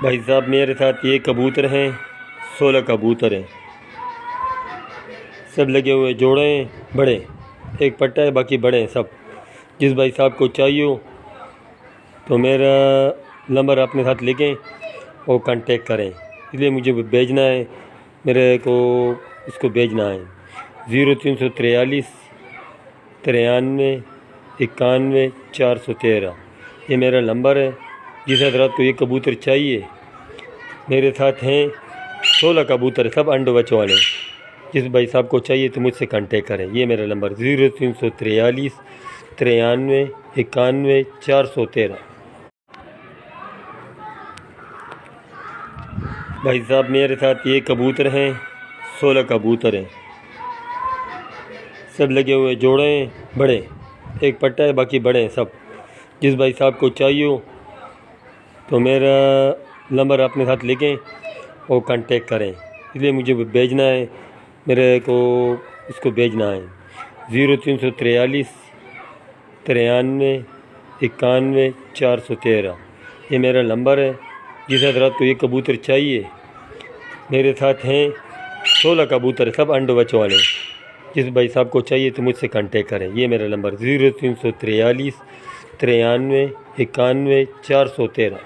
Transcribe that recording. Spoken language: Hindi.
भाई साहब मेरे साथ ये कबूतर हैं, 16 कबूतर हैं, सब लगे हुए जोड़े हैं, बड़े एक पट्टा है, बाकी बड़े हैं सब। जिस भाई साहब को चाहिए हो तो मेरा नंबर अपने साथ लिखें और कांटेक्ट करें। इसलिए मुझे भेजना है, मेरे को इसको भेजना है 0343 93 91 413। ये मेरा नंबर है। जिस हजरात को ये कबूतर चाहिए, मेरे साथ हैं 16 कबूतर, सब अंडे बच्चे वाले। जिस भाई साहब को चाहिए तो मुझसे कांटेक्ट करें। ये मेरा नंबर 0343 93 91 413। भाई साहब मेरे साथ ये कबूतर हैं, 16 कबूतर हैं, सब लगे हुए जोड़े हैं, बड़े एक पट्टा है, बाकी बड़े हैं सब। जिस भाई साहब को चाहिए हो तो मेरा नंबर अपने साथ लिखें और कांटेक्ट करें। इसलिए मुझे भेजना है, मेरे को इसको भेजना है 0343 93 91 413। ये मेरा नंबर है। जिस हजरात को ये कबूतर चाहिए, मेरे साथ हैं 16 कबूतर, सब अंडे बच्चे वाले। जिस भाई साहब को चाहिए तो मुझसे कांटेक्ट करें। ये मेरा नंबर 0343 93 91 413।